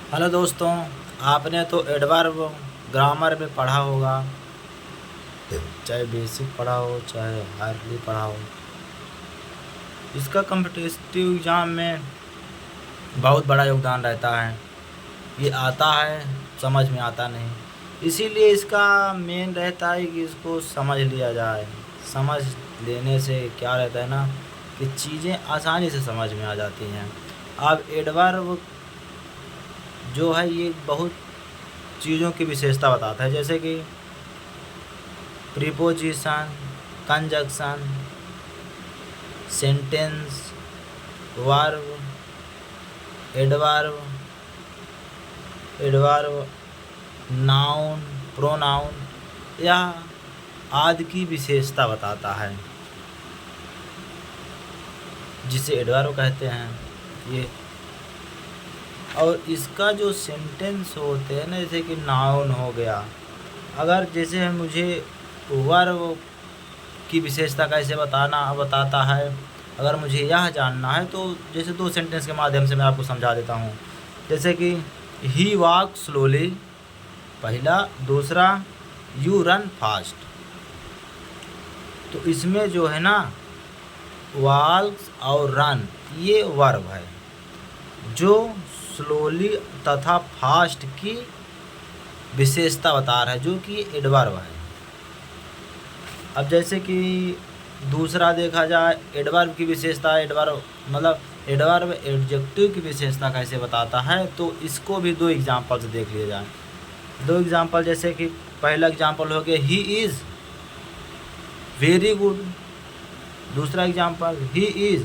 Hello दोस्तों, आपने तो एडवर्ब ग्रामर में पढ़ा होगा, चाहे बेसिक पढ़ा हो चाहे हार्डली पढ़ा हो। इसका कॉम्पिटिटिव एग्ज़ाम में बहुत बड़ा योगदान रहता है। ये आता है, समझ में आता नहीं, इसीलिए इसका मेन रहता है कि इसको समझ लिया जाए। समझ लेने से क्या रहता है ना कि चीज़ें आसानी से समझ में आ जाती हैं। अब एडवर्ब जो है ये बहुत चीज़ों की विशेषता बताता है, जैसे कि preposition, conjunction, sentence, verb, adverb, noun, pronoun या आदि की विशेषता बताता है, जिसे एडवर्ब कहते हैं ये। और इसका जो सेंटेंस होते हैं ना, जैसे कि नाउन हो गया, अगर जैसे मुझे वर्ब की विशेषता कैसे बताता है, अगर मुझे यह जानना है तो जैसे दो सेंटेंस के माध्यम से मैं आपको समझा देता हूँ। जैसे कि ही वॉक स्लोली पहला, दूसरा यू रन फास्ट। तो इसमें जो है ना वॉक्स और रन ये वर्ब है, जो स्लोली तथा फास्ट की विशेषता बता रहा है, जो कि एडवर्ब है। अब जैसे कि दूसरा देखा जाए एडवर्ब की विशेषता, एडवर्ब एडजेक्टिव की विशेषता कैसे बताता है, तो इसको भी दो एग्जांपल से देख लिया जाए। दो एग्जांपल, जैसे कि पहला एग्जांपल हो गया ही इज़ वेरी गुड, दूसरा example he is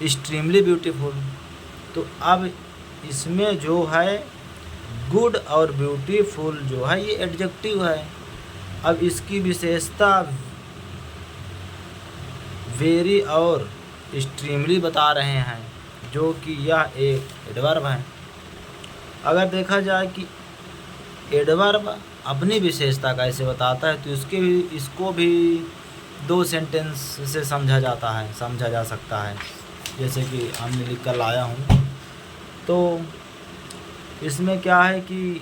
extremely beautiful. तो अब इसमें जो है गुड और ब्यूटीफुल जो है ये एडजेक्टिव है। अब इसकी विशेषता वेरी और एक्सट्रीमली बता रहे हैं, जो कि यह एक एडवर्ब है। अगर देखा जाए कि एडवर्ब अपनी विशेषता कैसे बताता है, तो इसको भी दो सेंटेंस से समझा जा सकता है। जैसे कि हमने लिख कर लाया हूँ, तो इसमें क्या है कि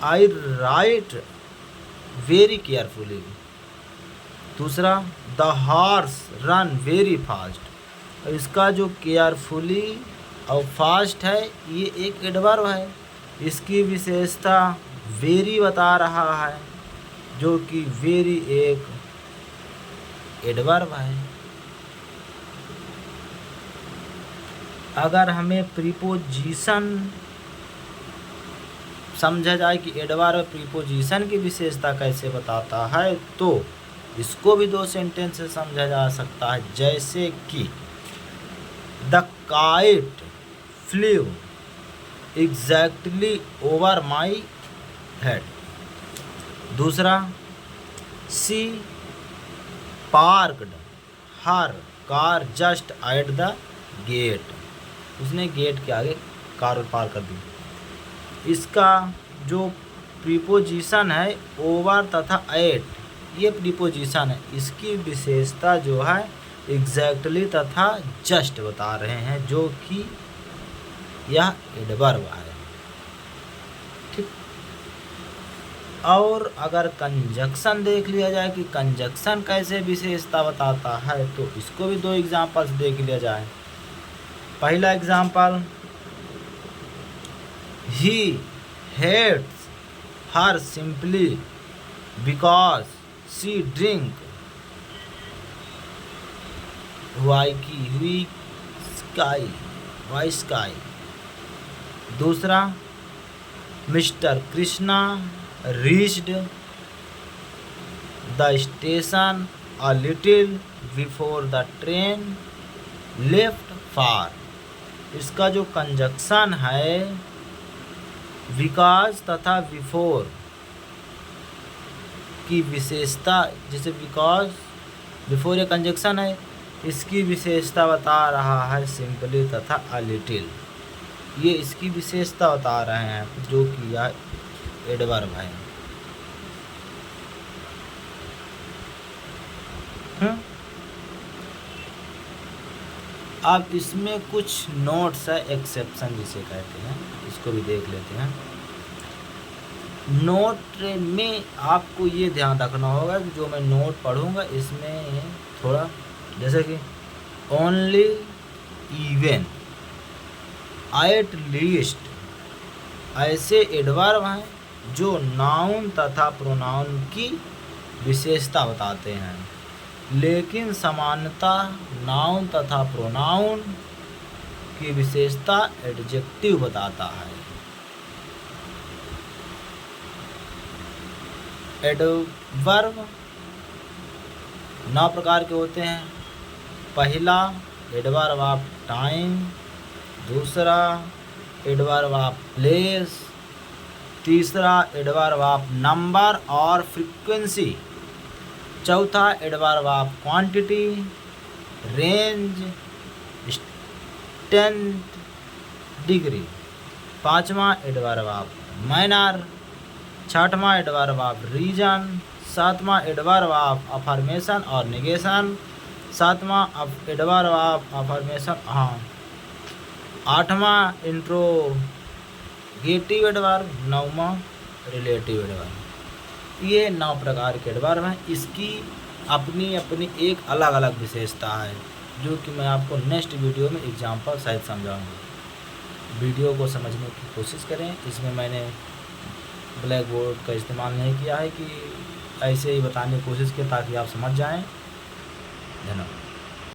आई राइट वेरी केयरफुली, दूसरा the horse run very fast. और इसका जो केयरफुली और फास्ट है ये एक एडवर्ब है। इसकी विशेषता वेरी बता रहा है, जो कि वेरी एक एडवर्ब है। अगर हमें प्रीपोजिशन समझा जाए कि एडवर्ब प्रीपोजिशन की विशेषता कैसे बताता है, तो इसको भी दो सेंटेंस से समझा जा सकता है। जैसे कि the kite flew exactly over my head, दूसरा she parked her car just at the gate, उसने गेट के आगे कार पार्क कर दी। इसका जो प्रीपोजिशन है ओवर तथा एट, ये प्रीपोजिशन है, इसकी विशेषता जो है एग्जैक्टली तथा जस्ट बता रहे हैं, जो कि यह एडवर्ब है। ठीक। और अगर कंजक्शन देख लिया जाए कि कंजक्शन कैसे विशेषता बताता है, तो इसको भी दो एग्जांपल्स देख लिया जाए। पहला example, he hates her simply because she drink whisky. दूसरा, mister Krishna reached the station a little before the train left far. इसका जो कंजक्शन है बिकॉज तथा बिफोर की विशेषता, जैसे बिकॉज बिफोर ये कंजक्शन है, इसकी विशेषता बता रहा है सिंपली तथा अ लिटिल, ये इसकी विशेषता बता रहे हैं, जो कि यह एडवर्ब है। अब इसमें कुछ नोट्स है, एक्सेप्शन जिसे कहते हैं, इसको भी देख लेते हैं। नोट में आपको ये ध्यान रखना होगा कि जो मैं नोट पढ़ूंगा इसमें थोड़ा, जैसे कि ओनली, इवन, एट लीस्ट, ऐसे एडवर्ब हैं जो नाउन तथा प्रोनाउन की विशेषता बताते हैं, लेकिन सामान्यतः नाउन तथा प्रोनाउन की विशेषता एडजेक्टिव बताता है। एडवर्ब 9 प्रकार के होते हैं। पहला एडवर्ब ऑफ टाइम, दूसरा एडवर्ब ऑफ प्लेस, तीसरा एडवर्ब ऑफ नंबर और फ्रीक्वेंसी, चौथा adverb of quantity, range, extent, degree, पाँचवा एडवर्ब ऑफ मैनर, छठवां एडवर्ब ऑफ रीजन, सातवां एडवर्ब ऑफ अफर्मेशन और निगेशन, सातवां एडवर्ब ऑफ अफर्मेशन, आठवां इंट्रोगेटिव एडवर्ब, नौवां रिलेटिव एडवर्ब। ये 9 प्रकार के एडवर्ब हैं। इसकी अपनी अपनी एक अलग अलग विशेषता है, जो कि मैं आपको नेक्स्ट वीडियो में एग्जाम्पल सहित समझाऊंगा। वीडियो को समझने की कोशिश करें। इसमें मैंने ब्लैक बोर्ड का इस्तेमाल नहीं किया है, कि ऐसे ही बताने की कोशिश की ताकि आप समझ जाएं। धन्यवाद।